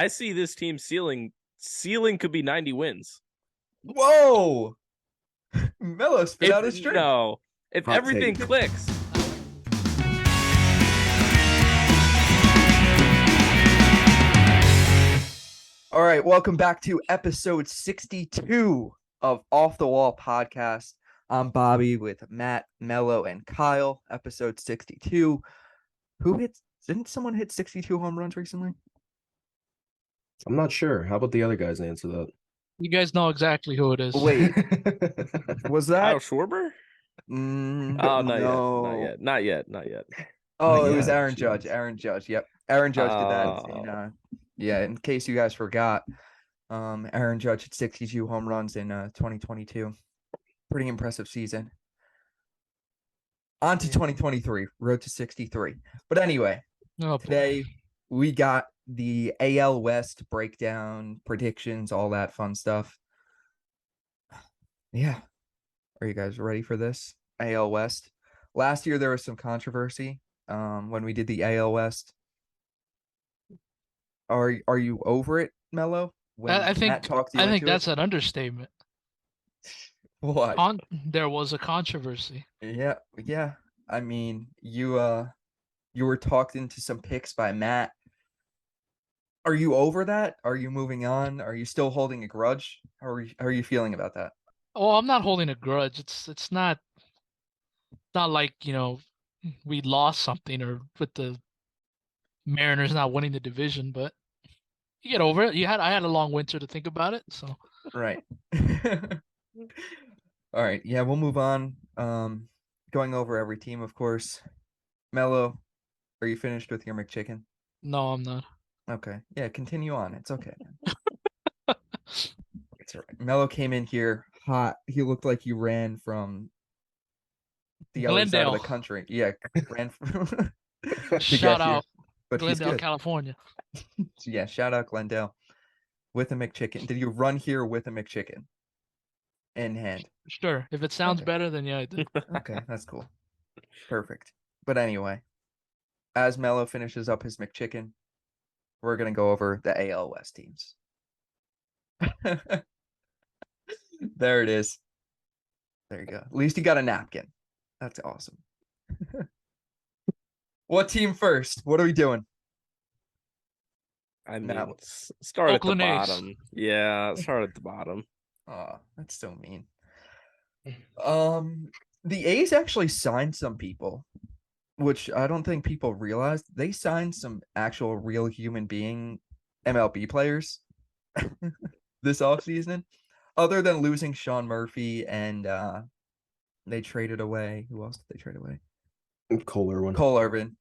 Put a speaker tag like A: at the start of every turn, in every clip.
A: I see this team ceiling could be 90 wins.
B: Whoa! Melo spit out his drink.
A: No, if
C: Hot
A: everything
C: take.
A: clicks.
B: All right, welcome back to episode 62 of Off the Wall Podcast. I'm Bobby with Matt, Melo, and Kyle. Episode 62. Didn't someone hit 62 home runs recently?
C: I'm not sure. How about the other guys answer that?
D: You guys know exactly who it is.
B: Wait, was
A: Kyle
B: that?
A: Schwarber?
B: No.
A: Not yet.
B: Oh, it
C: Yeah,
B: was Aaron
C: jeez.
B: Judge. Aaron Judge. Yep. Aaron Judge did that. In case you guys forgot, Aaron Judge had 62 home runs in 2022. Pretty impressive season. On to 2023, road to 63. But anyway, today we got the AL West breakdown, predictions, all that fun stuff. Yeah. Are you guys ready for this? AL West. Last year there was some controversy when we did the AL West. Are you over it, Melo?
D: I think that's an understatement.
B: What?
D: There was a controversy.
B: Yeah. I mean, you were talked into some picks by Matt. Are you over that? Are you moving on? Are you still holding a grudge? How are you feeling about that?
D: Oh, I'm not holding a grudge. It's not like, we lost something or with the Mariners not winning the division, but you get over it. I had a long winter to think about it, so.
B: Right. All right. Yeah, we'll move on. Going over every team, of course. Melo, are you finished with your McChicken?
D: No, I'm not.
B: Okay. Yeah, continue on. It's okay. It's all right. Melo came in here hot. He looked like he ran from the other side of the country. Yeah, ran from
D: Shout out
B: but
D: Glendale, California.
B: Yeah, shout out Glendale with a McChicken. Did you run here with a McChicken in hand?
D: Sure. If it sounds better, then yeah, I did.
B: Okay, that's cool. Perfect. But anyway, as Melo finishes up his McChicken, we're going to go over the AL West teams. There it is. There you go. At least you got a napkin. That's awesome. What team first? What are we doing?
A: I mean, start
D: Oakland
A: at the
D: A's.
A: bottom. Yeah, start at the bottom.
B: Oh, that's so mean. The A's actually signed some people, which I don't think people realized. They signed some actual real human being MLB players this offseason. Other than losing Sean Murphy and they traded away. Who else did they trade away?
C: Cole
B: Irvin.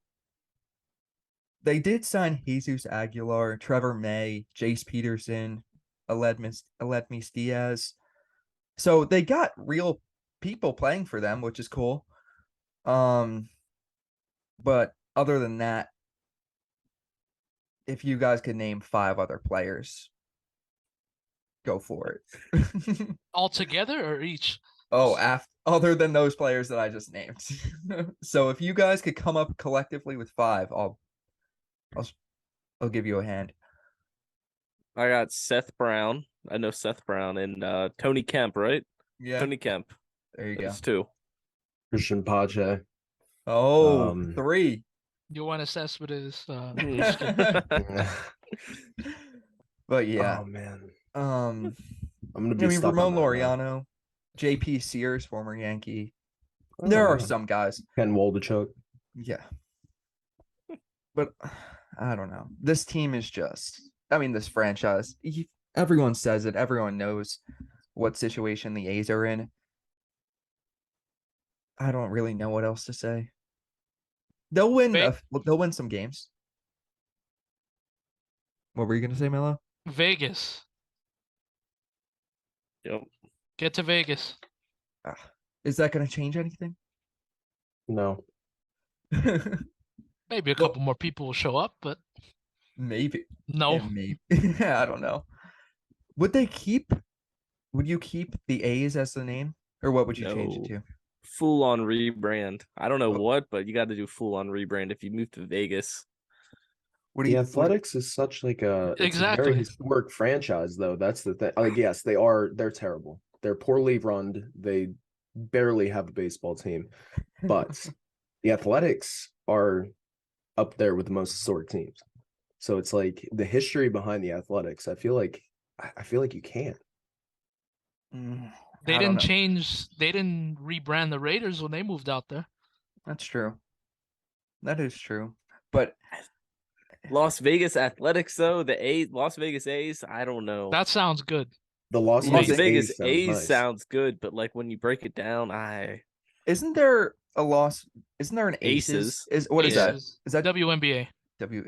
B: They did sign Jesus Aguilar, Trevor May, Jace Peterson, Aledmys Diaz. So they got real people playing for them, which is cool. But other than that, if you guys could name 5 other players, go for it.
D: All together or each?
B: Oh, other than those players that I just named. So if you guys could come up collectively with 5, I'll give you a hand.
A: I got Seth Brown. I know Seth Brown and Tony Kemp, right?
B: Yeah.
A: Tony Kemp.
B: There you
A: That's
B: go.
A: 2.
C: Christian Pache.
B: Oh, 3.
D: You want to assess what is
B: But yeah.
C: Oh man.
B: I'm
C: gonna be
B: Ramon Laureano, JP Sears, former Yankee. There are some guys.
C: Ken Waldichuk.
B: Yeah. But I don't know. This team is this franchise. Everyone says it. Everyone knows what situation the A's are in. I don't really know what else to say. They'll win. They'll win some games. What were you gonna say, Melo?
D: Vegas.
A: Yep.
D: Get to Vegas.
B: Is that gonna change anything?
C: No.
D: Maybe a couple more people will show up, but
B: maybe.
D: No.
B: Yeah, maybe. I don't know. Would you keep the A's as the name? Or what would you change it to?
A: Full on rebrand. I don't know what, but you got to do full on rebrand if you move to Vegas.
B: What do
C: The
B: you?
C: Athletics is such like it's a very
D: Exactly.
C: historic franchise though. That's the thing. Like, yes, they're terrible. They're poorly run. They barely have a baseball team. But the Athletics are up there with the most historic teams. So it's like the history behind the Athletics. I feel like you can't.
D: They
B: I don't
D: didn't
B: know.
D: change. They didn't rebrand the Raiders when they moved out there.
B: That's true. That is true. But
A: Las Vegas Athletics, though, Las Vegas A's, I don't know.
D: That sounds good.
C: The Las
B: Las
A: Las
C: Vegas
A: Vegas
C: A's sounds
A: A's
C: nice.
A: sounds good, but like when you break it down,
B: isn't there a loss? Isn't there an
A: Aces.
B: Aces? What is that?
D: Aces.
B: Is that
D: WNBA?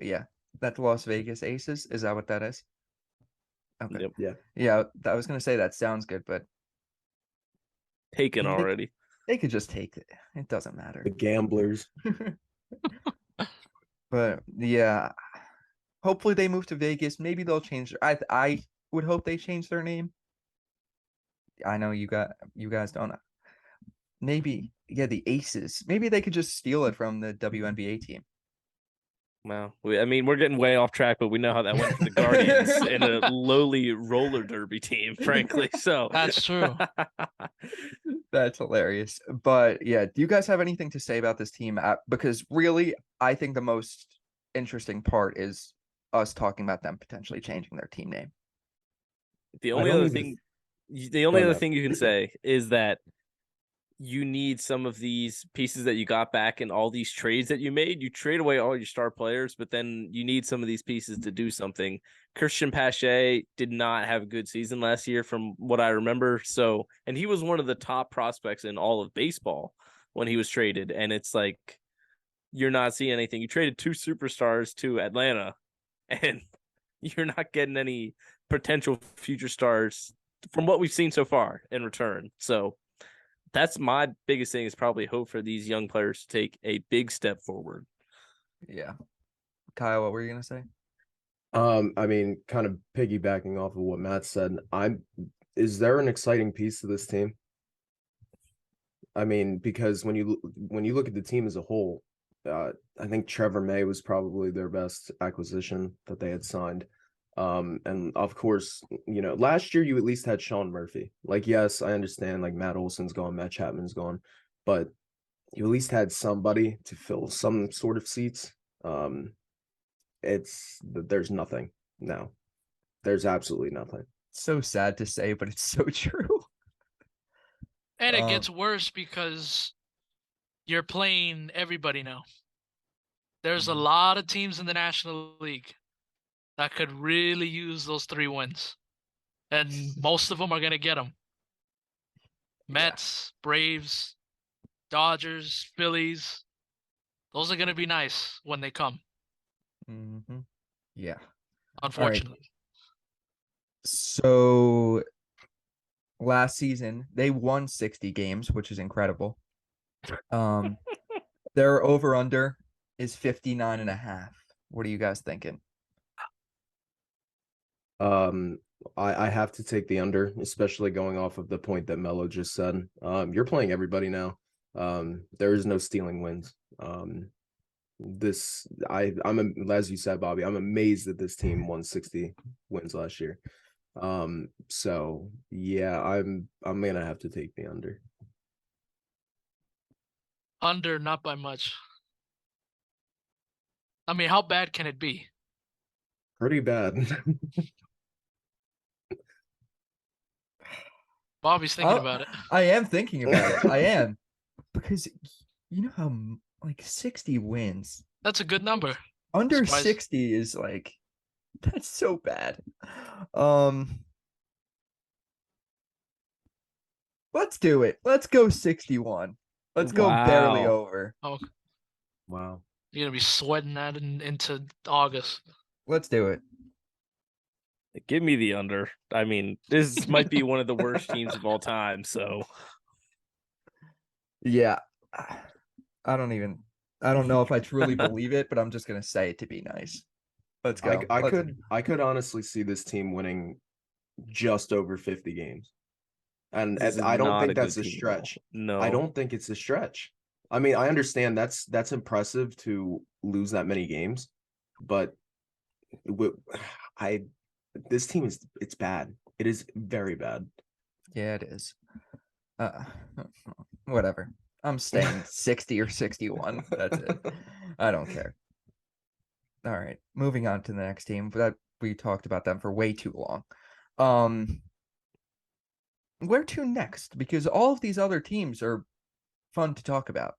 B: Yeah, that's Las Vegas Aces. Is that what that is? Okay.
A: Yep,
C: Yeah.
B: Yeah, I was gonna say that sounds good, but
A: taken
B: They-
A: already.
B: they could just take it. It doesn't matter.
C: The Gamblers.
B: But yeah, hopefully they move to Vegas. Maybe they'll change. I would hope they change their name. I know you guys don't. Maybe the Aces. Maybe they could just steal it from the WNBA team.
A: Wow. I mean, we're getting way off track, but we know how that went for the Guardians in a lowly roller derby team, frankly. So
D: That's true.
B: That's hilarious. But yeah, do you guys have anything to say about this team? Because really, I think the most interesting part is us talking about them potentially changing their team name.
A: The
C: I
A: only
C: don't
A: other
C: even-
A: thing, the only
C: Oh,
A: other
C: no.
A: thing you can say is that you need some of these pieces that you got back in all these trades that you made. You trade away all your star players, but then you need some of these pieces to do something. Christian Pache did not have a good season last year from what I remember. So, and he was one of the top prospects in all of baseball when he was traded. And it's like, you're not seeing anything. You traded 2 superstars to Atlanta and you're not getting any potential future stars from what we've seen so far in return. So, that's my biggest thing is probably hope for these young players to take a big step forward.
B: Yeah. Kyle, what were you gonna say?
C: I mean, kind of piggybacking off of what Matt said, is there an exciting piece to this team? I mean, because when you look at the team as a whole, I think Trevor May was probably their best acquisition that they had signed. And of course, last year you at least had Sean Murphy. Like, yes, I understand, like Matt Olson's gone, Matt Chapman's gone, but you at least had somebody to fill some sort of seats. There's nothing now. There's absolutely nothing.
B: So sad to say, but it's so true.
D: And it
B: Um,
D: gets worse because you're playing everybody now. There's a
B: Mhm.
D: lot of teams in the National League that could really use those 3 wins. And most of them are going to get them. Mets, Braves, Dodgers, Phillies. Those are going to be nice when they come,
B: Mhm. Yeah.
D: unfortunately.
B: So last season they won 60 games, which is incredible. Their over under is 59.5. What are you guys thinking?
C: I have to take the under, especially going off of the point that Melo just said. You're playing everybody now. There is no stealing wins. I'm as you said, Bobby, I'm amazed that this team won 60 wins last year. So yeah, I'm gonna have to take the under.
D: Under, not by much. I mean, how bad can it be?
C: Pretty bad.
D: Bobby's thinking
B: Oh,
D: about it.
B: I am thinking about it. I am. Because you know how like 60 wins.
D: That's a good number.
B: Under
D: Surprise.
B: 60 is like that's so bad. Um Let's do it. Let's go 61. Let's go barely
A: Wow.
B: over.
D: Oh,
C: Wow.
D: you're going to be sweating that into August.
B: Let's do it.
A: Give me the under. I mean, this might be one of the worst teams of all time. So
B: Yeah. I don't know if I truly believe it, but I'm just gonna say it to be nice. Let's go.
C: I could honestly see this team winning just over 50 games. And
A: this is
C: I don't
A: not
C: think that's
A: good
C: a
A: team at all.
C: stretch.
A: No,
C: I don't think it's a stretch. I mean, I understand that's impressive to lose that many games, but I this team it's bad. It is very bad.
B: Yeah, it is. Whatever. I'm staying 60 or 61. That's it. I don't care. All right, moving on to the next team. That we talked about them for way too long. Where to next? Because all of these other teams are fun to talk about.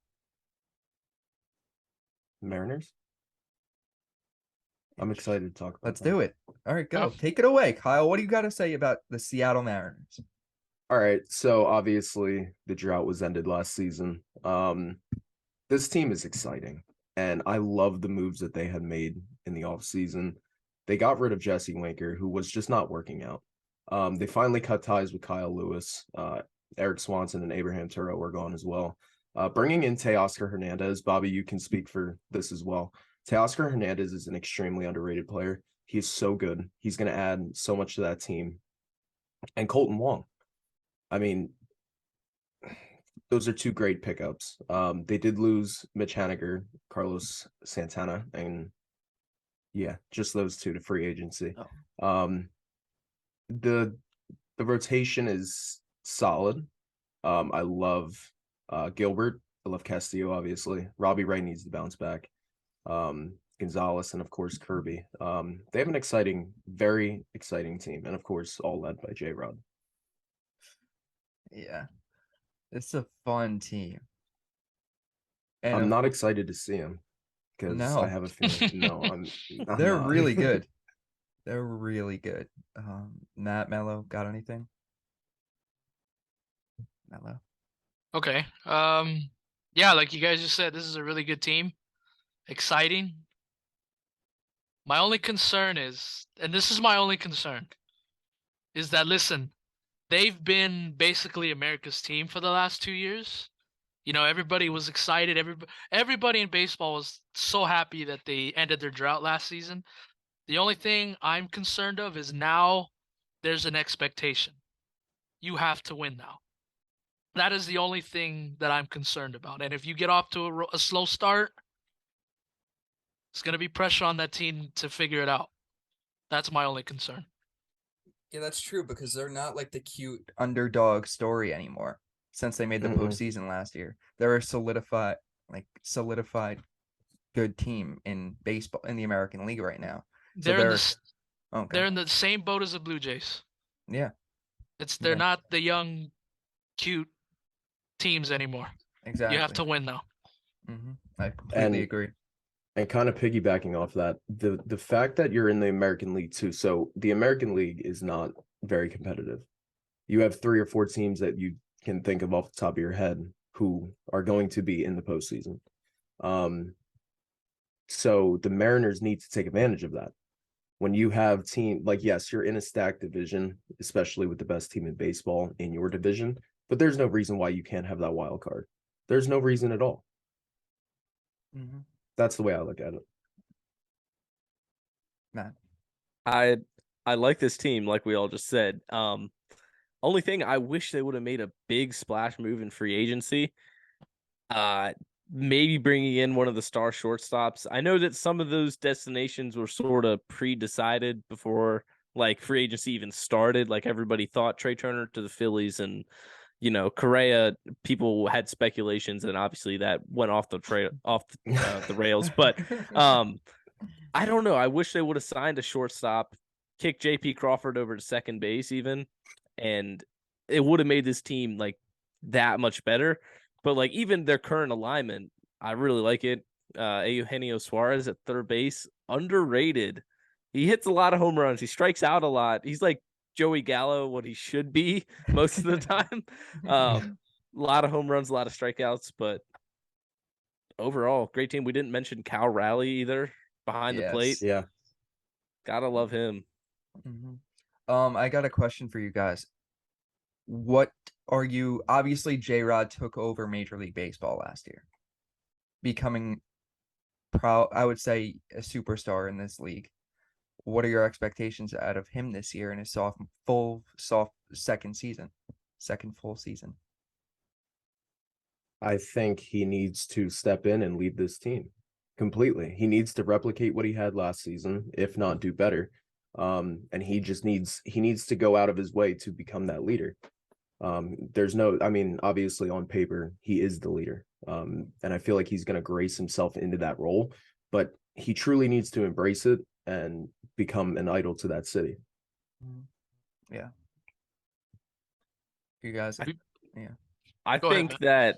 C: Mariners. I'm excited to talk about
B: Let's
C: them.
B: do it. All right, go.
D: Oh.
B: Take it away, Kyle. What do you got to say about the Seattle Mariners?
C: All right, so obviously the drought was ended last season. This team is exciting, and I love the moves that they had made in the offseason. They got rid of Jesse Winker, who was just not working out. They finally cut ties with Kyle Lewis. Eric Swanson and Abraham Turo were gone as well. Bringing in Teoscar Hernandez, Bobby, you can speak for this as well. Teoscar Hernandez is an extremely underrated player. He is so good. He's going to add so much to that team. And Colton Wong. I mean, those are two great pickups. They did lose Mitch Haniger, Carlos Santana, and yeah, just those two to free agency. The rotation is solid. I love Gilbert. I love Castillo, obviously. Robbie Ray needs to bounce back. Gonzalez, and of course Kirby. They have an exciting, very exciting team, and of course, all led by J Rod.
B: Yeah, it's a fun team. And
C: I'm not excited to see him because
B: No.
C: I have a feeling. No, I'm
B: they're
C: not.
B: really good. They're really good. Matt, Melo, got anything? Melo.
D: Okay. Yeah, like you guys just said, this is a really good team. Exciting. My only concern is, and this is my only concern, is that listen, they've been basically America's team for the last 2 years. You know, everybody was excited. Everybody in baseball was so happy that they ended their drought last season. The only thing I'm concerned of is now there's an expectation. You have to win now. That is the only thing that I'm concerned about. And if you get off to a slow start, it's going to be pressure on that team to figure it out. That's my only concern.
B: Yeah, that's true because they're not like the cute underdog story anymore. Since they made the postseason last year, they're a solidified good team in baseball in the American League right now. So
D: they're in the same boat as the Blue Jays.
B: Yeah,
D: They're not the young, cute teams anymore.
B: exactly.
D: You have to win now.
B: I completely agree.
C: And kind of piggybacking off that, the fact that you're in the American League too. So the American League is not very competitive. You have 3 or 4 teams that you can think of off the top of your head who are going to be in the postseason. So the Mariners need to take advantage of that. When you have team like, yes, you're in a stacked division, especially with the best team in baseball in your division, but there's no reason why you can't have that wild card. There's no reason at all. That's the way I look at it.
B: Matt,
A: I like this team, like we all just said. Only thing, I wish they would have made a big splash move in free agency. Maybe bringing in one of the star shortstops. I know that some of those destinations were sort of pre-decided before like free agency even started. Like everybody thought Trey Turner to the Phillies, and Correa. People had speculations, and obviously that went off the rails. But I don't know. I wish they would have signed a shortstop, kicked J.P. Crawford over to second base even, and it would have made this team like that much better. But like even their current alignment, I really like it. Eugenio Suarez at third base, underrated. He hits a lot of home runs. He strikes out a lot. He's like Joey Gallo, what he should be most of the time. A lot of home runs, a lot of strikeouts, but overall, great team. We didn't mention Cal Raleigh either behind the plate.
C: Yeah.
A: Gotta love him.
B: I got a question for you guys. What are you obviously J-Rod took over Major League Baseball last year, becoming I would say a superstar in this league. What are your expectations out of him this year in his second full season?
C: I think he needs to step in and lead this team completely. He needs to replicate what he had last season, if not do better. And he needs to go out of his way to become that leader. There's no, I mean, obviously on paper, he is the leader. And I feel like he's going to grace himself into that role, but he truly needs to embrace it and become an idol to that city.
B: Yeah. You guys, yeah.
A: I
D: Go ahead,
A: think
D: man.
A: that,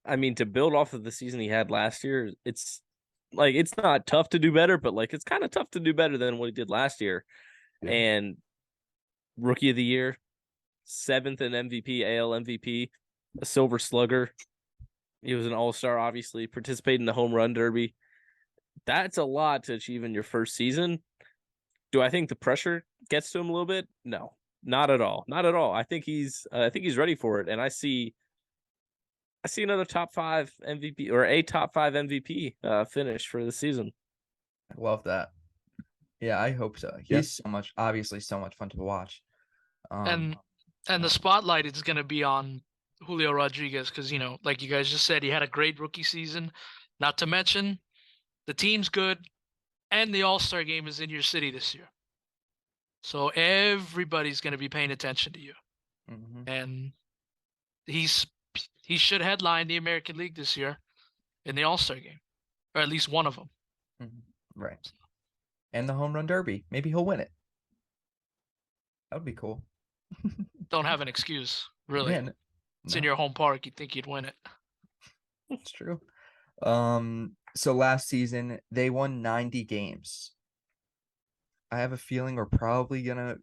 A: I mean, to build off of the season he had last year, it's like it's not tough to do better, but like it's kind of tough to do better than what he did last year.
C: Yeah.
A: And rookie of the year, 7th in MVP, AL MVP, a Silver Slugger. He was an all-star, obviously, participated in the home run derby. That's a lot to achieve in your first season. Do I think the pressure gets to him a little bit? No, not at all. Not at all. I think he's ready for it. And I see another top 5 MVP or a top 5 MVP finish for the season.
B: I love that. Yeah, I hope so. He's obviously so much fun to watch.
D: And the spotlight is going to be on Julio Rodriguez because, you know, like you guys just said, he had a great rookie season. Not to mention, the team's good, and the All-Star game is in your city this year. So everybody's going to be paying attention to you. And he should headline the American League this year in the All-Star game, or at least one of them.
B: Right. And the home run derby. Maybe he'll win it. That would be cool.
D: Don't have an excuse, really.
B: Yeah,
D: It's in your home park. You'd think you'd win it.
B: It's true. So last season they won 90 games. I have a feeling we're probably gonna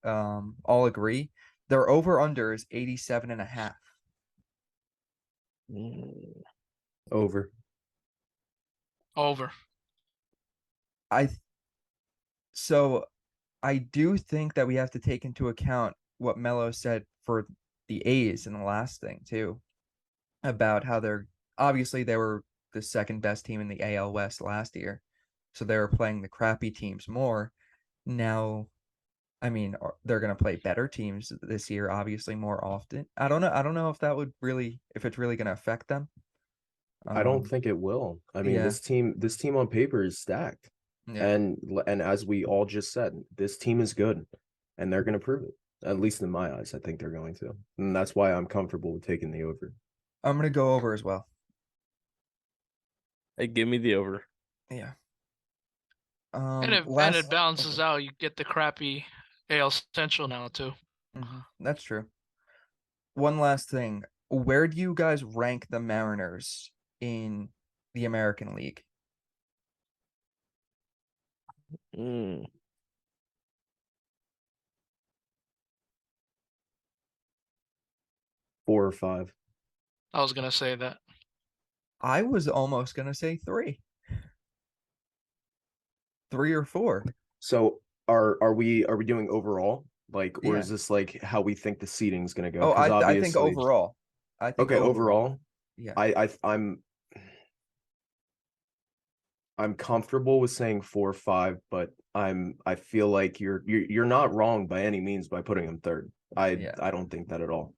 B: all agree. Their over-under is 87.5.
C: Over.
B: So I do think that we have to take into account what Melo said for the A's in the last thing too, about how they were the second best team in the AL West last year, so they were playing the crappy teams more. Now, I mean, they're going to play better teams this year, obviously more often. I don't know if it's really going to affect them.
C: I don't think it will. I mean,
B: yeah.
C: this team on paper is stacked.
B: Yeah.
C: And as we all just said, this team is good and they're going to prove it. At least in my eyes, I think they're going to. And that's why I'm comfortable with taking the over.
B: I'm going to go over as well.
A: Hey, give me the over.
B: Yeah.
D: And it balances out. You get the crappy AL Central now too.
B: That's true. One last thing. Where do you guys rank the Mariners in the American League?
C: 4 or 5.
D: I was gonna say that.
B: I was almost gonna say 3. 3 or 4.
C: So are we doing overall? Like, or is this like how we think the seating is gonna go?
B: Oh, I think overall.
C: Overall.
B: Yeah.
C: I'm comfortable with saying 4 or 5, but I feel like you're not wrong by any means by putting him third. I don't think that at all.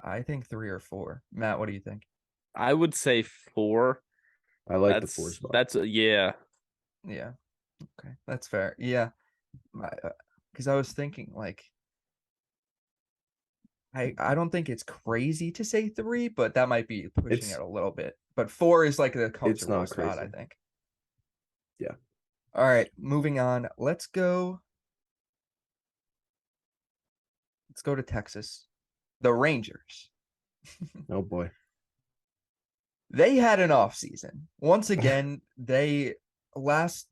B: I think 3 or 4. Matt, what do you think?
A: I would say 4.
C: I like the 4 spot.
A: That's yeah.
B: Yeah. Okay, that's fair. Yeah, because I was thinking like, I don't think it's crazy to say 3, but that might be pushing it a little bit. But 4 is like the comfortable spot, I think.
C: Yeah.
B: All right, moving on. Let's go to Texas. The Rangers.
C: Oh boy.
B: They had an off season. Once again, last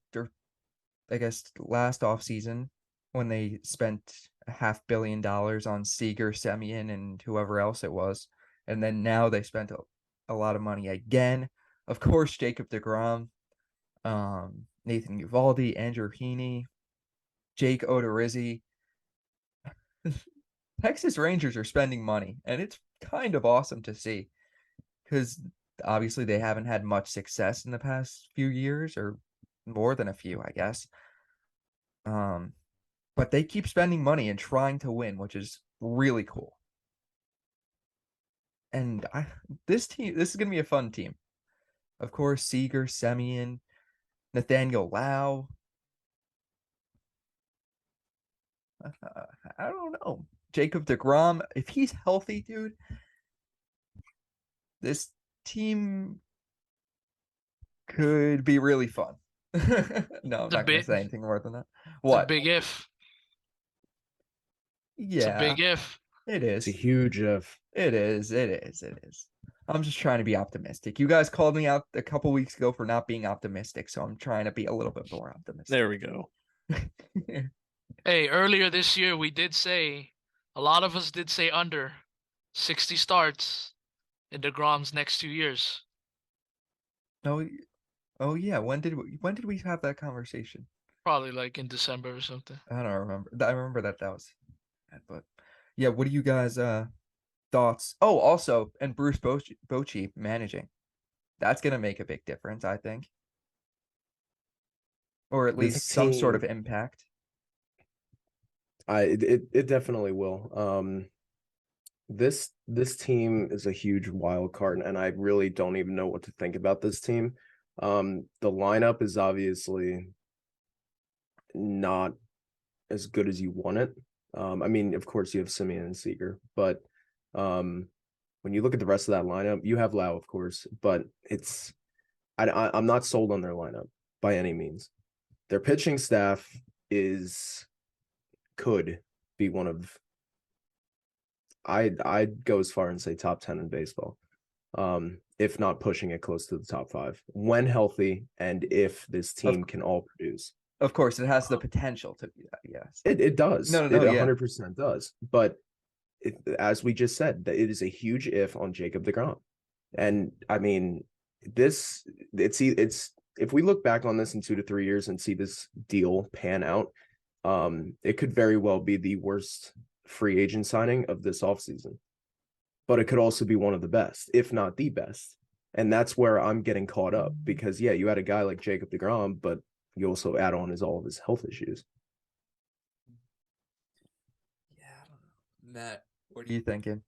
B: off season when they spent $500 million on Seager, Semien, and whoever else it was, and then now they spent a lot of money again. Of course, Jacob deGrom, Nathan Eovaldi, Andrew Heaney, Jake Odorizzi. Texas Rangers are spending money, and it's kind of awesome to see because obviously they haven't had much success in the past few years, or more than a few, I guess. But they keep spending money and trying to win, which is really cool. And this is going to be a fun team. Of course, Seager, Semien, Nathaniel Lau. I don't know. Jacob DeGrom, if he's healthy, dude, this team could be really fun. No, I'm
D: It's a
B: not going to
D: big,
B: say anything more than that.
D: it's a
B: What?
D: big if. It's a
B: Yeah,
D: big if.
B: it
C: It's a
B: is.
C: huge if.
B: It is. It is. It is. I'm just trying to be optimistic. You guys called me out a couple weeks ago for not being optimistic, so I'm trying to be a little bit more optimistic.
A: There we go.
D: Hey, earlier this year we did say, a lot of us did say under 60 starts in DeGrom's next 2 years.
B: Oh, oh yeah. When did we have that conversation?
D: Probably like in December or something.
B: I don't remember. I remember that was, but yeah. What do you guys thoughts? Oh, also, and Bruce Bochy managing. That's gonna make a big difference, I think, or at
C: This
B: least some sort
C: team,
B: of impact.
C: it definitely will. This team is a huge wild card, and I really don't even know what to think about this team. The lineup is obviously not as good as you want it. I mean, of course, you have Simeon and Seager, but when you look at the rest of that lineup, you have Lau, of course, but I'm not sold on their lineup by any means. Their pitching staff could be one of, I'd go as far and say top 10 in baseball. If not pushing it close to the top 5 when healthy, and if this team can all produce.
B: Of course, it has the potential to be that. Yes,
C: it does.
B: No,
C: It
B: yeah.
C: 100% does. But as we just said, that it is a huge if on Jacob DeGrom. And I mean, it's if we look back on this in 2 to 3 years and see this deal pan out, it could very well be the worst free agent signing of this offseason. But it could also be one of the best, if not the best. And that's where I'm getting caught up, because yeah, you had a guy like Jacob DeGrom, but you also add on all of his health issues.
B: Yeah, I don't know. Matt, what are you thinking?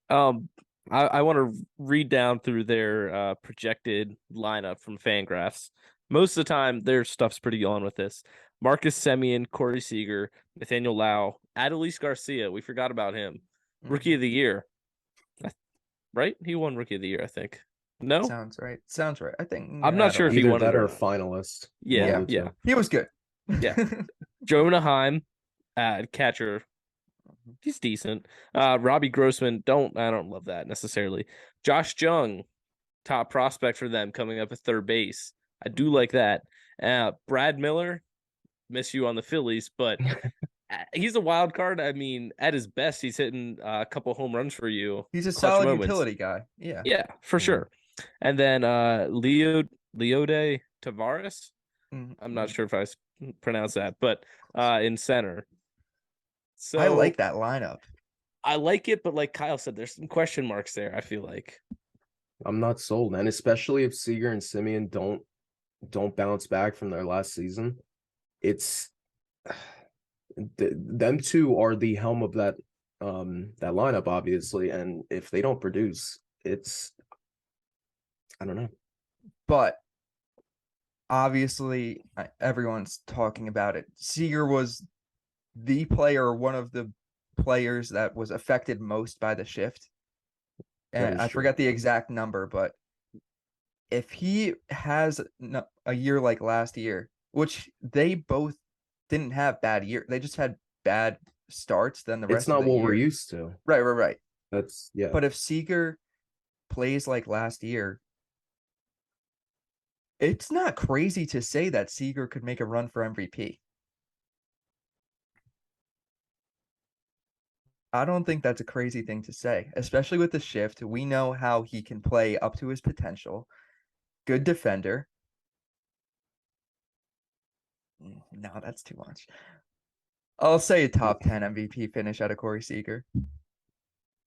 A: I want to read down through their projected lineup from Fangraphs. Most of the time, their stuff's pretty on with this. Marcus Semien, Corey Seager, Nathaniel Lau, Adolis Garcia. We forgot about him. Rookie of the year. Right? He won Rookie of the Year, I think. No?
B: Sounds right. Sounds right. I think
A: I'm not sure if he
C: Either
A: won it
C: that
A: or
C: or
A: not.
C: finalist.
A: Yeah, yeah.
B: He was good.
A: Yeah. Jonah Heim, catcher. He's decent. Robbie Grossman, I don't love that necessarily. Josh Jung, top prospect for them coming up at third base. I do like that. Brad Miller, miss you on the Phillies, but he's a wild card. I mean, at his best, he's hitting a couple home runs for you.
B: He's a
A: Clutch
B: solid
A: moments.
B: utility guy. Yeah.
A: Yeah, for sure. And then Leode Tavares. I'm not sure if I pronounced that, but in center. So
B: I like that lineup.
A: I like it, but like Kyle said, there's some question marks there, I feel like.
C: I'm not sold, and especially if Seager and Simeon don't bounce back from their last season. It's them two are the helm of that lineup, obviously, and if they don't produce, I don't know.
B: But obviously, everyone's talking about it. Seager was the player, one of the players that was affected most by the shift. And I forget the exact number, but if he has a year like last year, which they both didn't have bad year, they just had bad starts. Then the rest
C: it's not
B: of the
C: what
B: year.
C: We're used to.
B: Right.
C: That's yeah.
B: But if Seager plays like last year, it's not crazy to say that Seager could make a run for MVP. I don't think that's a crazy thing to say, especially with the shift. We know how he can play up to his potential. Good defender. No, that's too much. I'll say a top 10 MVP finish out of Corey Seager.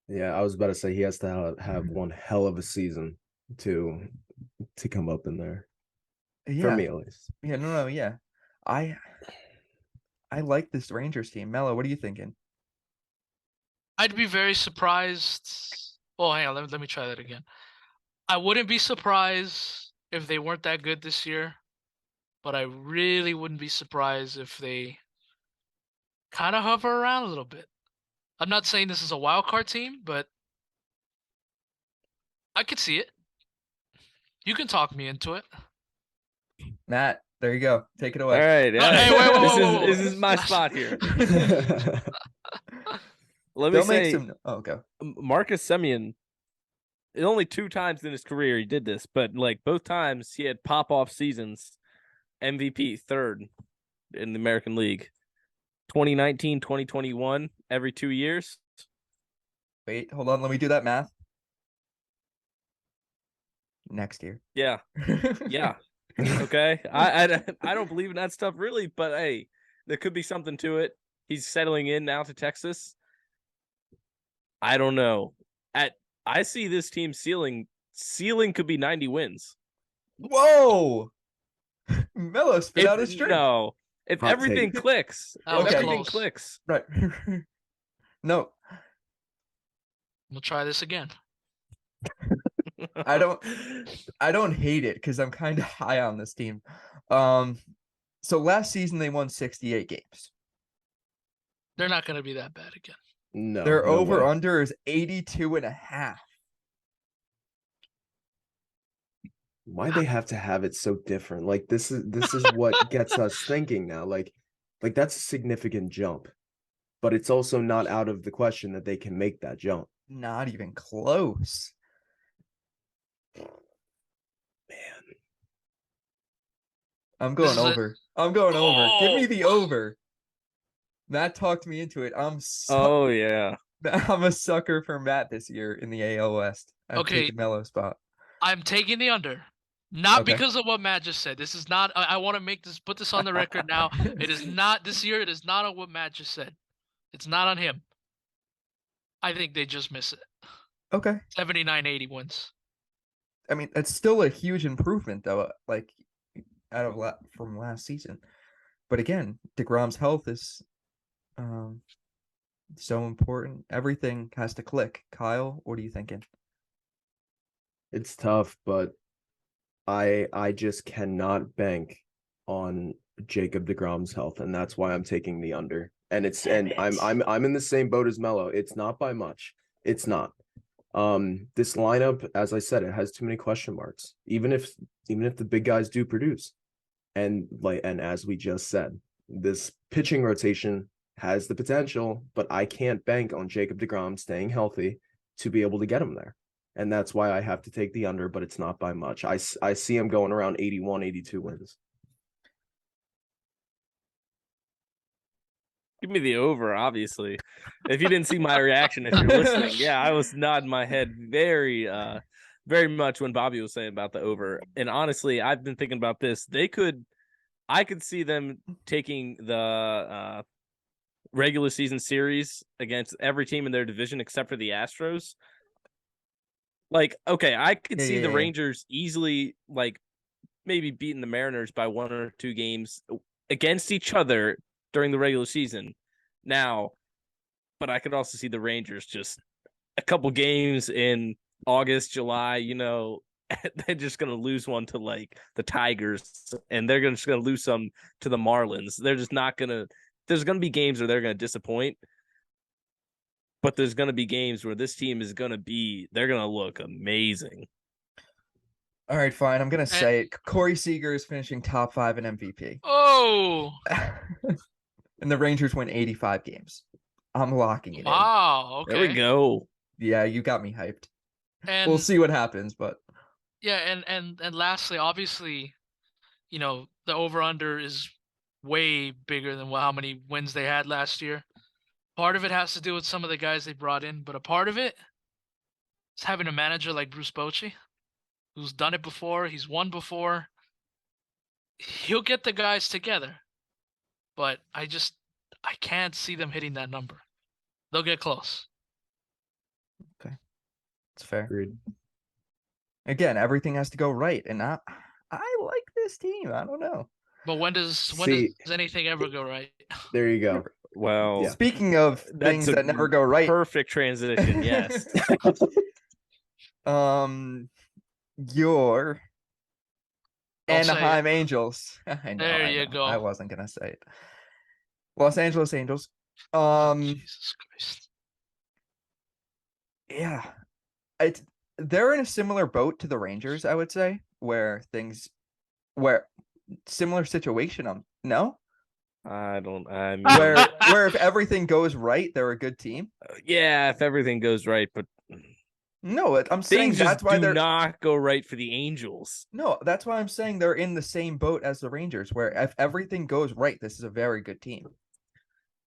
C: Yeah, I was about to say he has to have one hell of a season to come up in there.
B: Yeah.
C: For me, at least.
B: Yeah, no, yeah. I like this Rangers team. Melo, what are you thinking?
D: I'd be very surprised. Oh, hang on. Let me try that again. I wouldn't be surprised if they weren't that good this year, but I really wouldn't be surprised if they kind of hover around a little bit. I'm not saying this is a wild card team, but I could see it. You can talk me into it.
B: Matt, there you go. Take it
A: All
B: away.
A: right.
D: No, hey, wait, whoa,
A: This
D: whoa,
A: is
D: whoa, whoa.
A: this is my spot here. Let me
B: They'll make
A: say,
B: some. Oh, go.
A: Marcus Semien. Only 2 times in his career he did this, but like both times he had pop off seasons. MVP third in the American League. 2019, 2021, every 2 years.
B: Wait, hold on. Let me do that math. Next year.
A: Yeah. Yeah. Okay. I don't believe in that stuff really, but hey, there could be something to it. He's settling in now to Texas. I don't know. I see this team ceiling could be 90 wins.
B: Whoa! Melo spit out his drink.
A: No. If
C: Hot
A: everything
C: take.
A: clicks.
D: That was
A: If everything
D: close.
A: clicks.
B: Right. No,
D: We'll try this again.
B: I don't hate it because I'm kind of high on this team. So last season they won 68 games.
D: They're not going to be that bad again.
C: No,
B: Their
C: no
B: over
C: way.
B: under is 82.5.
C: Why they have to have it so different? Like this is what gets us thinking now. Like that's a significant jump, but it's also not out of the question that they can make that jump.
B: Not even close.
C: Man,
B: I'm
D: This
B: going
D: is
B: over. I'm going over. Give me
D: Oh!
B: the over. Matt talked me into it.
A: Oh yeah.
B: I'm a sucker for Matt this year in the AL West. I've
D: Okay.
B: taken Melo's spot.
D: I'm taking the under. Not
B: Okay.
D: because of what Matt just said. This is not. I want to put this on the record now. It is not this year. It is not on what Matt just said. It's not on him. I think they just miss it.
B: Okay.
D: 79-80 wins.
B: I mean, that's still a huge improvement, though. Like from last season. But again, DeGrom's health is so important. Everything has to click. Kyle, what are you thinking?
C: it's tough, but I just cannot bank on Jacob DeGrom's health, and that's why I'm taking the under. And I'm in the same boat as Melo. It's not by much. It's not. This lineup, as I said, it has too many question marks. Even if the big guys do produce, and as we just said, this pitching rotation has the potential, but I can't bank on Jacob DeGrom staying healthy to be able to get him there. And that's why I have to take the under, but it's not by much. I see him going around 81, 82 wins.
A: Give me the over, obviously. If you didn't see my reaction, if you're listening, yeah, I was nodding my head very much when Bobby was saying about the over. And honestly, I've been thinking about this. I could see them taking the regular season series against every team in their division except for the Astros. Like, okay, I could see the Rangers easily, like, maybe beating the Mariners by 1 or 2 games against each other during the regular season. Now, but I could also see the Rangers just a couple games in August, July, they're just going to lose one to, like, the Tigers, and they're just going to lose some to the Marlins. They're just not going to – there's going to be games where they're going to disappoint. But there's going to be games where this team is going to be – they're going to look amazing.
B: All right, fine. I'm going to say it. Corey Seager is finishing top 5 in MVP.
D: Oh!
B: And the Rangers win 85 games. I'm locking it in.
D: Wow, okay.
A: There we go.
B: Yeah, you got me hyped.
D: And
B: we'll see what happens, but
D: yeah, and lastly, obviously, the over-under is way bigger than how many wins they had last year. Part of it has to do with some of the guys they brought in, but a part of it is having a manager like Bruce Bochy, who's done it before. He's won before. He'll get the guys together, but I can't see them hitting that number. They'll get close.
B: Okay, it's fair.
C: Agreed.
B: Again, everything has to go right, and I like this team. I don't know.
D: But when does anything ever go right?
C: There you go.
A: Well,
C: Yeah.
B: Speaking of things that never go right,
A: perfect transition. Yes.
B: your
D: Don't say it.
B: Anaheim Angels. I know.
D: There
B: I
D: you
B: know.
D: go.
B: I wasn't gonna say it. Los Angeles Angels.
D: Oh, Jesus Christ.
B: Yeah, it's they're in a similar boat to the Rangers, I would say, where similar situation. No,
A: I mean,
B: where if everything goes right, they're a good team.
A: yeah, if everything goes right, but
B: No, I'm saying
A: things
B: that's
A: just
B: why
A: do
B: they're
A: not go right for the Angels.
B: no, that's why I'm saying they're in the same boat as the Rangers, where if everything goes right, this is a very good team.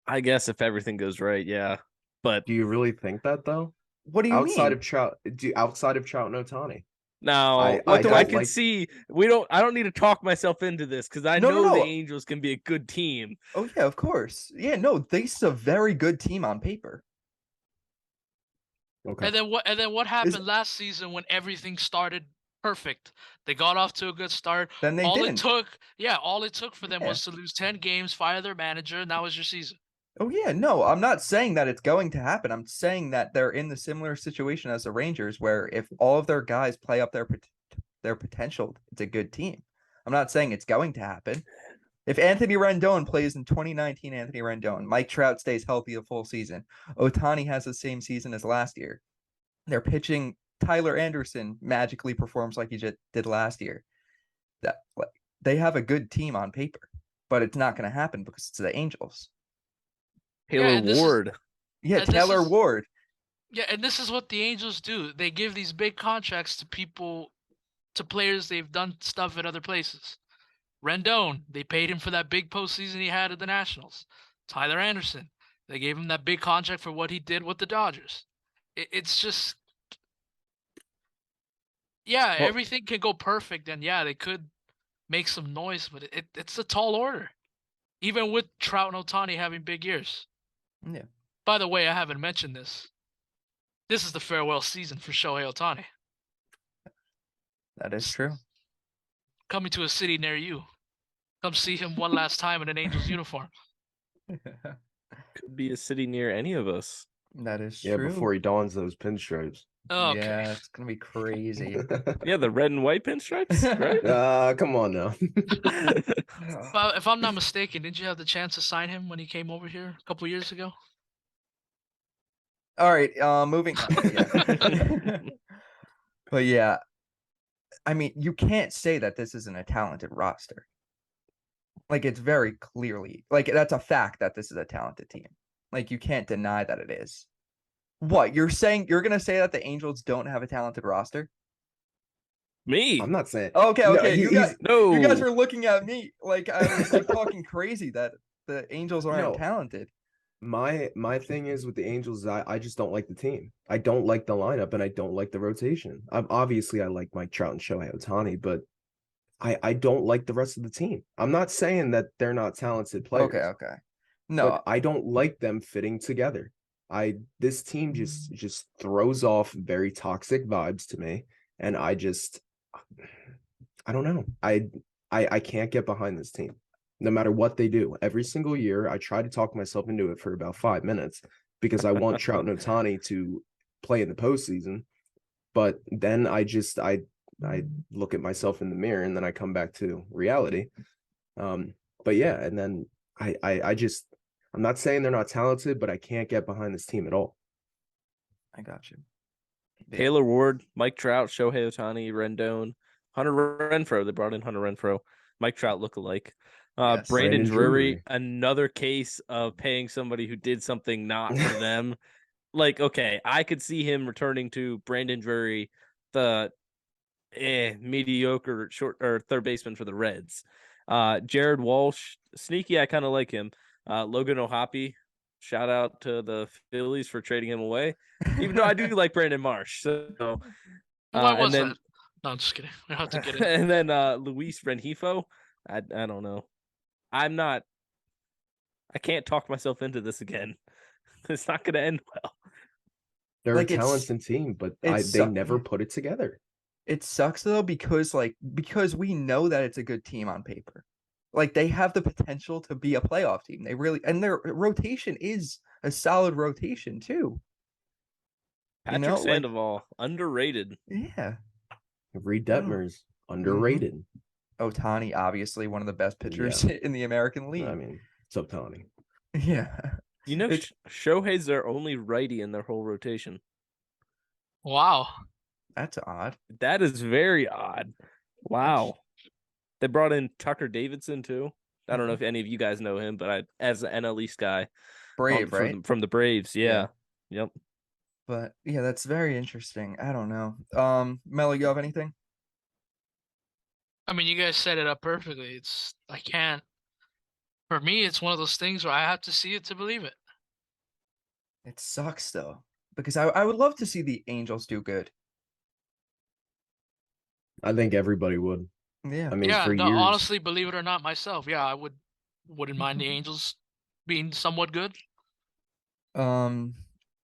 A: I guess if everything goes right, yeah. But
C: Do you really think that though?
B: What do you
C: Outside
B: mean?
C: of Trout, outside of Trout and Otani.
A: now
B: What do
A: I
B: I
A: can
C: like
A: see I don't need to talk myself into this because I
B: No, no,
A: know the
B: no.
A: Angels can be a good team.
B: Oh yeah, of course. Yeah, no, this is a very good team on paper.
C: okay.
D: And then what happened last season when everything started perfect? They got off to a good start.
B: Then they
D: all
B: didn't.
D: all it took for them
B: Yeah.
D: was to lose 10 games, fire their manager, and that was your season.
B: Oh yeah, no, I'm not saying that it's going to happen. I'm saying that they're in the similar situation as the Rangers, where if all of their guys play up their potential, it's a good team. I'm not saying it's going to happen. If Anthony Rendon plays in 2019, Anthony Rendon, Mike Trout stays healthy a full season, Otani has the same season as last year. They're pitching. Tyler Anderson magically performs like he just did last year. That they have a good team on paper, but it's not going to happen because it's the Angels.
A: Taylor
D: and
A: Ward.
B: Yeah,
D: and this
B: Taylor
D: is-
B: Ward.
D: Yeah, and this is what the Angels do. They give these big contracts to players they've done stuff at other places. Rendon, they paid him for that big postseason he had at the Nationals. Tyler Anderson, they gave him that big contract for what he did with the Dodgers. It's just, yeah,
B: Well,
D: everything can go perfect, and yeah, they could make some noise, but it's a tall order, even with Trout and Otani having big years.
B: yeah,
D: By the way, I haven't mentioned this. This is the farewell season for Shohei Otani.
B: that is true.
D: Coming to a city near you. Come see him one last time in an Angels uniform.
A: Could be a city near any of us.
B: That is
C: Yeah,
B: true.
C: before he dons those pinstripes.
D: Okay.
B: Yeah, it's gonna be crazy.
A: Yeah, the red and white pinstripes, right?
C: Come on now.
D: If I'm not mistaken, didn't you have the chance to sign him when he came over here a couple years ago?
B: All right, moving on. Yeah. But yeah, I mean, you can't say that this isn't a talented roster. Like it's very clearly like that's a fact that this is a talented team. Like you can't deny that it is. What you're saying? You're gonna say that the Angels don't have a talented roster?
A: Me.
C: I'm not saying.
B: Okay,
C: No,
B: okay. You guys
A: No.
B: were looking at me like I was like talking crazy that the Angels aren't
C: No.
B: talented.
C: My thing is with the Angels, I just don't like the team. I don't like the lineup, and I don't like the rotation. Obviously I like Mike Trout and Shohei Otani, but I don't like the rest of the team. I'm not saying that they're not talented players.
B: Okay. No,
C: But I don't like them fitting together. This team just throws off very toxic vibes to me, and I don't know. I can't get behind this team. No matter what they do, every single year I try to talk myself into it for about 5 minutes because I want Trout and Otani to play in the postseason. But then I look at myself in the mirror and then I come back to reality. But yeah, and then I'm not saying they're not talented, but I can't get behind this team at all.
B: I got you.
A: Taylor Ward, Mike Trout, Shohei Otani, Rendon, Hunter Renfroe. They brought in Hunter Renfroe. Mike Trout look-alike.
B: Yes.
A: Brandon
C: Brandon
A: Drury,
C: Drury.
A: another case of paying somebody who did something not for them. Like, okay, I could see him returning to Brandon Drury, the mediocre short or third baseman for the Reds. Jared Walsh, sneaky, I kind of like him. Logan O'Hoppe, shout out to the Phillies for trading him away. Even though I do like Brandon Marsh. So
D: Why was
A: and then,
D: that? No, I'm just kidding. We don't have to get in.
A: and then Luis Rengifo. I don't know. I can't talk myself into this again. It's not gonna end well.
C: They're
B: Like,
C: a
B: it's-
C: talented team, but
B: it's
C: they
B: so-
C: never put it together.
B: It sucks though because we know that it's a good team on paper. Like they have the potential to be a playoff team. They really and their rotation is a solid rotation too.
A: Patrick
B: know, like-
A: Sandoval, underrated.
B: Yeah.
C: Reed
B: Oh.
C: Detmers underrated.
B: Ohtani, obviously one of the best pitchers in the American League.
C: I mean, it's Ohtani.
B: Yeah.
A: You know,
B: It's-
A: Shohei's their only righty in their whole rotation.
D: Wow.
B: That's odd.
A: That is very odd. Wow. They brought in Tucker Davidson too. I don't know if any of you guys know him, but as an NL East guy,
B: Brave, right?
A: from the Braves, yeah. Yep.
B: But yeah, that's very interesting. I don't know. Melo, you have anything?
D: I mean, you guys set it up perfectly. I can't. For me, it's one of those things where I have to see it to believe it.
B: It sucks though, because I would love to see the Angels do good.
C: I think everybody would.
B: Yeah.
C: I mean,
D: Yeah,
C: for
D: no,
C: years.
D: honestly, believe it or not, myself, yeah, wouldn't mind the Angels being somewhat good.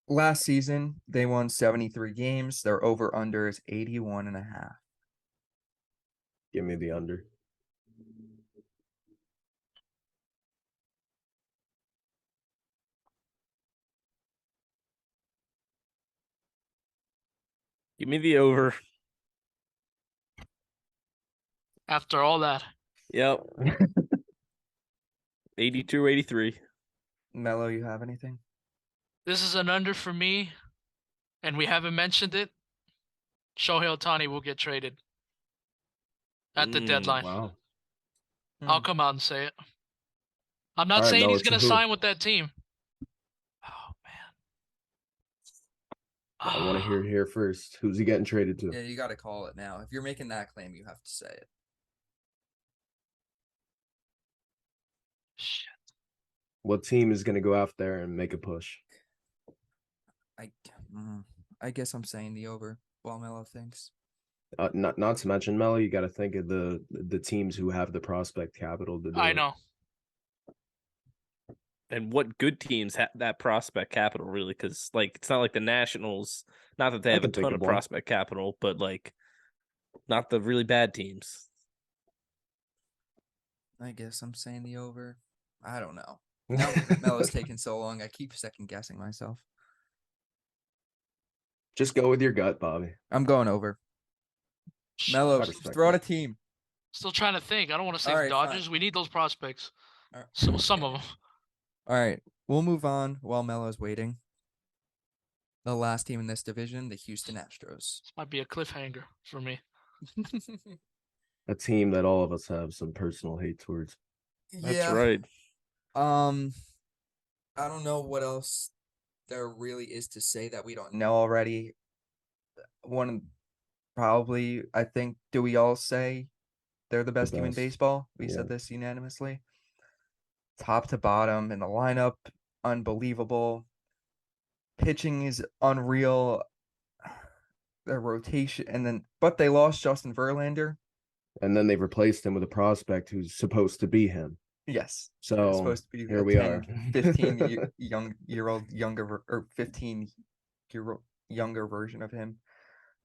B: Last season they won 73 games. Their over under is 81.5.
C: Give me the under.
A: Give me the over.
D: After all that,
A: Yep. 82, 83.
B: Melo, you have anything?
D: this is an under for me, and we haven't mentioned it. Shohei Ohtani will get traded at the deadline.
C: Wow.
D: I'll come out and say it. I'm not
C: All right,
D: saying
C: Melo,
D: he's
C: to
D: gonna
C: who?
D: sign with that team. Oh man.
C: I want to hear it here first. Who's he getting traded to?
B: Yeah, you got to call it now. If you're making that claim, you have to say it.
D: Shit.
C: What team is going to go out there and make a push?
B: I I guess I'm saying the over while Melo thinks.
C: Not to mention Melo, you got to think of the teams who have the prospect capital to do
D: I
C: it.
D: know.
A: And what good teams have that prospect capital, really? Because it's not like the Nationals. Not that they
C: I
A: have a
C: can think
A: ton
C: of
A: of
C: one.
A: prospect capital, but not the really bad teams.
B: I guess I'm saying the over. I don't know. Now Melo's taking so long, I keep second guessing myself.
C: Just go with your gut, Bobby.
B: I'm going over.
D: Shit.
B: Melo,
C: I respect
B: throw out a
C: that.
B: team.
D: Still trying to think. I don't want to say
B: All
D: the
B: right,
D: Dodgers.
B: fine.
D: We need those prospects.
B: All right.
D: So some of them.
B: All right, we'll move on while Melo's waiting. The last team in this division, the Houston Astros.
D: This might be a cliffhanger for me.
C: A team that all of us have some personal hate towards.
A: That's right.
B: I don't know what else there really is to say that we don't know already. Probably, I think, do we all say they're the best team in
C: best.
B: baseball? We
C: Yeah.
B: said this unanimously. Top to bottom in the lineup, unbelievable. Pitching is unreal. Their rotation, but they lost Justin Verlander.
C: And then they've replaced him with a prospect who's supposed to be him.
B: Yes.
C: So
B: It's supposed to be
C: here
B: a
C: we
B: 10,
C: are.
B: 15 year old younger or 15-year younger version of him.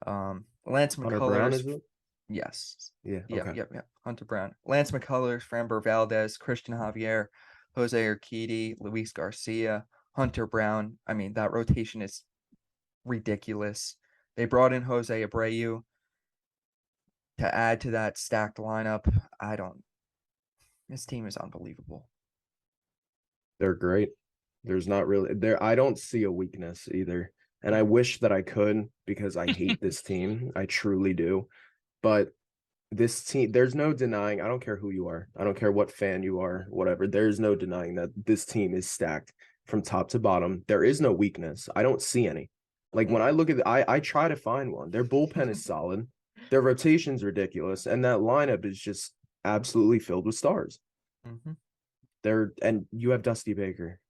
B: Lance
C: Hunter Brown, is
B: McCullers.
C: it?
B: Yes.
C: Yeah.
B: Yeah,
C: Okay.
B: yeah. Hunter Brown. Lance McCullers, Framber Valdez, Christian Javier, Jose Urquidy, Luis Garcia, Hunter Brown. I mean, that rotation is ridiculous. They brought in Jose Abreu to add to that stacked lineup. This team is unbelievable.
C: They're great. There's not really there. I don't see a weakness either. And I wish that I could because I hate this team. I truly do. But this team, there's no denying. I don't care who you are. I don't care what fan you are, whatever. There's no denying that this team is stacked from top to bottom. There is no weakness. I don't see any. Like when I look at I try to find one. Their bullpen is solid. Their rotation's ridiculous. And that lineup is just absolutely filled with stars.
B: Mm-hmm.
C: And you have Dusty Baker.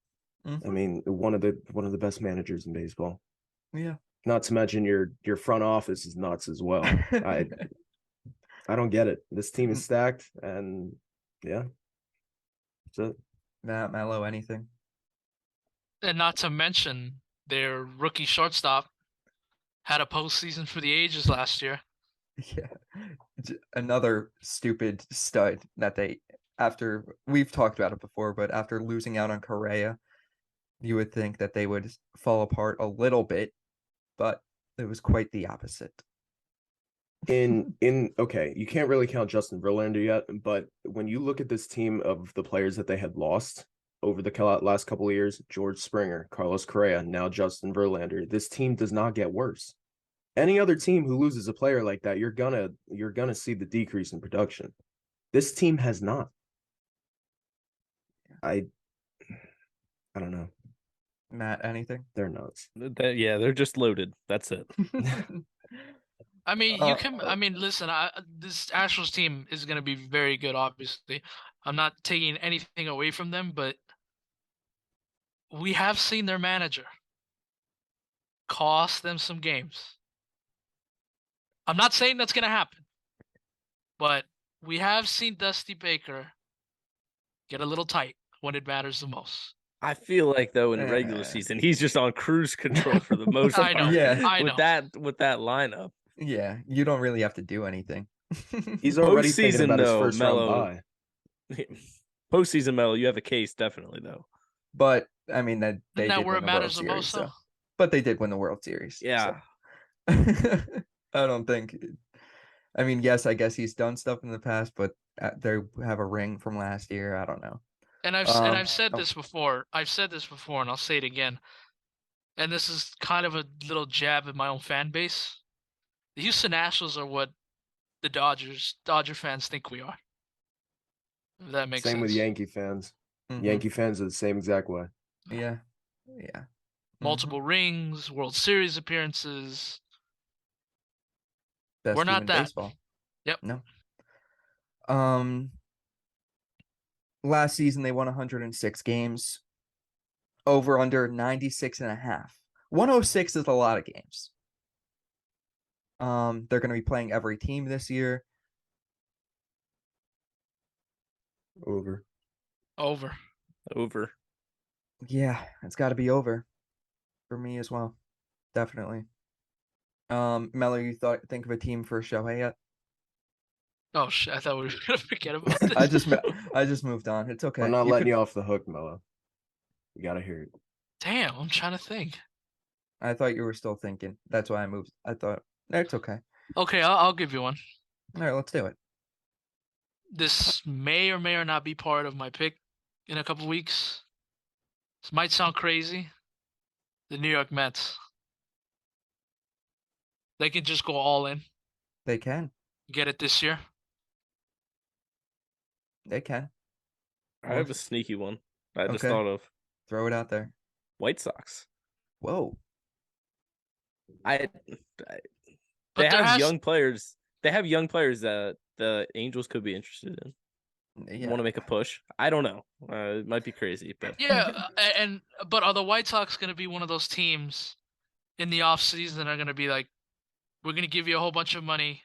B: Mm-hmm.
C: I mean, one of the best managers in baseball.
B: Yeah.
C: Not to mention your front office is nuts as well. I don't get it. This team is stacked, and yeah. So
B: Matt, Melo, anything?
D: And not to mention their rookie shortstop had a postseason for the ages last year.
B: Yeah. Another stupid stud that after we've talked about it before, but after losing out on Correa, you would think that they would fall apart a little bit, but it was quite the opposite.
C: Okay, you can't really count Justin Verlander yet, but when you look at this team of the players that they had lost over the last couple of years, George Springer, Carlos Correa, now Justin Verlander, this team does not get worse. Any other team who loses a player like that, you're gonna see the decrease in production. This team has not. I don't know.
B: Matt, anything?
C: They're nuts.
A: Yeah, they're just loaded. That's it.
D: I mean,
B: Uh,
D: listen. This Astros team is going to be very good. Obviously, I'm not taking anything away from them, but we have seen their manager cost them some games. I'm not saying that's going to happen, but we have seen Dusty Baker get a little tight when it matters the most.
A: I feel like though in the regular season he's just on cruise control for the most
D: I
A: part.
D: know.
B: Yeah.
D: I
A: with
D: know.
A: that lineup.
B: Yeah, you don't really have to do anything.
C: He's already thinking
A: Postseason
C: about his
A: though,
C: first round
A: Melo.
C: bye.
A: Postseason Melo, you have a case definitely though.
B: But I mean that they
D: Isn't that
B: did
D: where
B: win
D: it
B: the World
D: matters the
B: Series,
D: most, though?
B: so. But they did win the World Series.
A: Yeah.
B: So. I don't think. I mean, yes, I guess he's done stuff in the past, but they have a ring from last year. I don't know.
D: And I've said this before. I've said this before, and I'll say it again. And this is kind of a little jab at my own fan base. The Houston Astros are what the Dodger fans think we are. If that makes
C: Same
D: sense.
C: with Yankee fans.
B: Mhm.
C: Yankee fans are the same exact way.
B: Yeah. Yeah.
D: Multiple rings, World Series appearances.
B: Best
D: We're
B: team
D: not
B: in
D: that.
B: baseball.
D: Yep.
B: No. Last season they won 106 games. Over under 96.5. 106 is a lot of games. They're going to be playing every team this year.
C: Over.
D: Over.
B: Yeah, it's got to be over for me as well. Definitely. Mello, you think of a team for Shohei yet?
D: Oh shit! I thought we were gonna forget about this.
B: I just moved on. It's okay.
C: I'm not
B: You
C: letting
B: could-
C: you off the hook, Melo. You gotta hear it.
D: Damn, I'm trying to think.
B: I thought you were still thinking. That's why I moved. I thought it's okay.
D: Okay, I'll give you one.
B: All right, let's do it.
D: This may or may not be part of my pick in a couple weeks. This might sound crazy. The New York Mets. They can just go all in.
B: They can.
D: Get it this year.
B: They can.
A: I have a sneaky one I just
B: Okay.
A: thought of.
B: Throw it out there.
A: White Sox.
B: Whoa.
A: They
D: But there
A: have
D: has
A: young players. They have young players that the Angels could be interested in.
B: Yeah.
A: Want to make a push? I don't know. It might be crazy, but
D: yeah, but are the White Sox going to be one of those teams in the offseason that are going to be like, we're going to give you a whole bunch of money?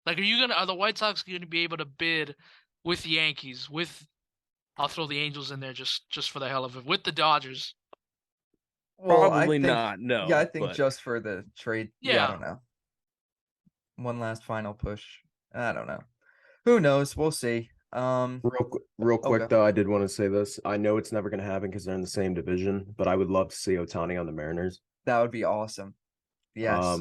D: Like, are the White Sox going to be able to bid with the Yankees, I'll throw the Angels in there just for the hell of it, with the Dodgers?
B: Well,
A: probably not. No.
B: Yeah, I think
A: but
B: just for the trade. Yeah, I
D: Yeah.
B: don't know. One last final push. I don't know. Who knows? We'll see.
C: Real quick
B: Okay.
C: though, I did want to say this. I know it's never going to happen because they're in the same division, but I would love to see Ohtani on the Mariners.
B: That would be awesome. Yes.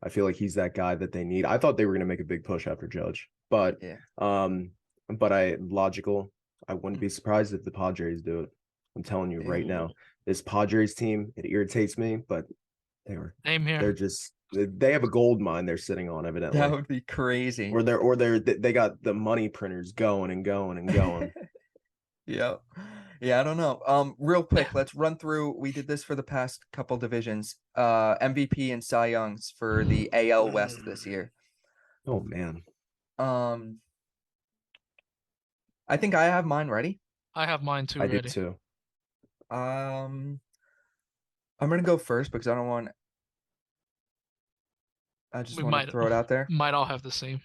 C: I feel like he's that guy that they need. I thought they were going to make a big push after Judge, but
B: Yeah.
C: but I wouldn't be surprised if the Padres do it. I'm telling you right now, this Padres team, it irritates me, but
D: Same here.
C: they have a gold mine they're sitting on, evidently.
B: That would be crazy.
C: They got the money printers going and going and going.
B: Yeah. Yeah, I don't know. Real quick, let's run through. We did this for the past couple divisions. MVP and Cy Youngs for the AL West this year.
C: Oh man.
B: I think I have mine ready.
D: I have mine too.
C: I
D: ready.
C: did too.
B: I'm gonna go first because I don't want. I just want to throw it out there.
D: Might all have the same.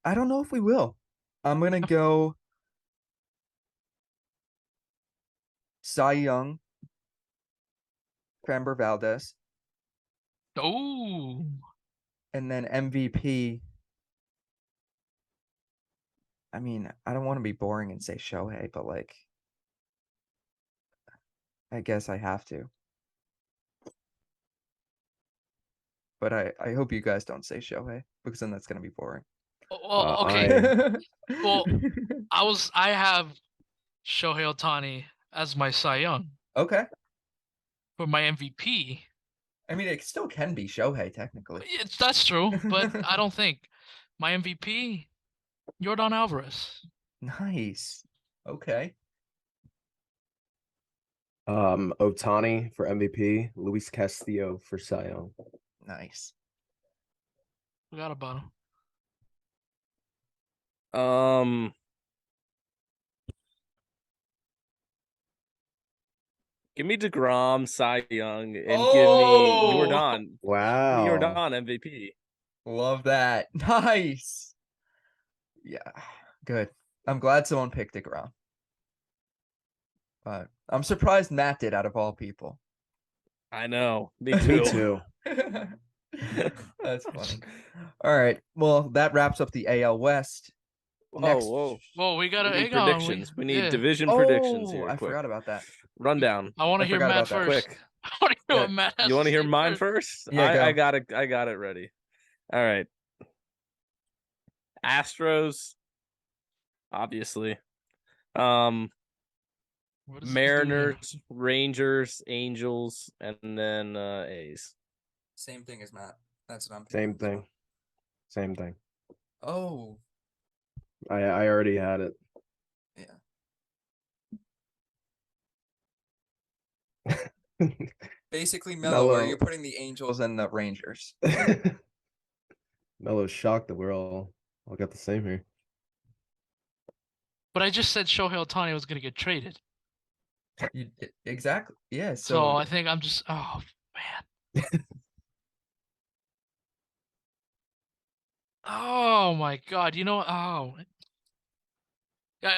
B: I don't know if we will. I'm gonna go Cy Young, Framber Valdez,
D: Oh,
B: and then MVP. I mean, I don't want to be boring and say Shohei, but like, I guess I have to. but I hope you guys don't say Shohei because then that's gonna be boring.
D: Well, okay.
C: I
D: Well, I have Shohei Ohtani as my Cy Young.
B: Okay.
D: For my MVP.
B: I mean, it still can be Shohei technically.
D: That's true, but I don't think my MVP, Yordan Alvarez.
B: Nice. Okay.
C: Otani for MVP, Luis Castillo for Cy Young.
B: Nice.
D: Forgot about him.
A: Give me DeGrom, Cy Young, and give me
B: Oh!
A: Jordan.
C: Wow.
A: Jordan MVP.
B: Love that. Nice. Yeah. Good. I'm glad someone picked DeGrom. But I'm surprised Matt did out of all people.
A: I know. Me
C: Me
A: too.
C: too.
B: That's funny. All right. Well, that wraps up the AL West. Next.
D: Whoa, we gotta
A: We need
D: hang on.
A: predictions. We need
D: yeah.
A: division predictions here.
B: I
A: quick.
B: forgot about that.
A: Rundown.
D: I want
B: I
D: to hear
B: forgot
D: Matt
B: about that.
D: first.
A: Quick.
D: I want to hear
B: Yeah.
D: what Matt has
A: You want to hear
D: say
A: mine
D: first?
A: first?
B: Yeah,
A: I got it ready. All right. Astros, obviously.
D: What does this do here?
A: Mariners, Rangers, Angels, and then A's.
B: Same thing as Matt. That's what I'm
C: Same thing. Same thing.
B: Oh,
C: I already had it.
B: yeah. Basically,
C: Melo,
B: are you putting the Angels and the Rangers?
C: Melo's shocked that we're all got the same here.
D: But I just said Shohei Ohtani was gonna get traded.
B: Exactly. Yeah.
D: So I think I'm just man. Oh my God. You know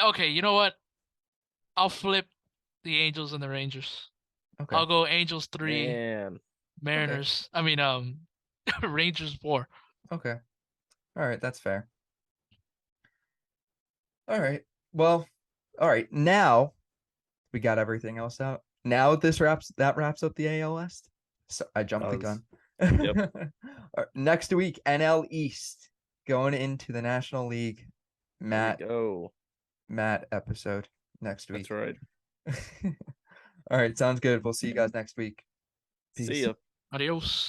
D: okay, you know what? I'll flip the Angels and the Rangers.
B: Okay.
D: I'll go Angels 3,
A: Man.
D: Mariners. I mean Rangers 4.
B: Okay. All right, that's fair. All right. Well, all right. Now we got everything else out. Now wraps up the AL West. So I jumped the gun.
A: Yep.
B: All right, next week, NL East going into the National League. Matt episode next week.
A: That's right.
B: All right, sounds good. We'll see you guys next week. Peace.
A: See ya.
D: Adios.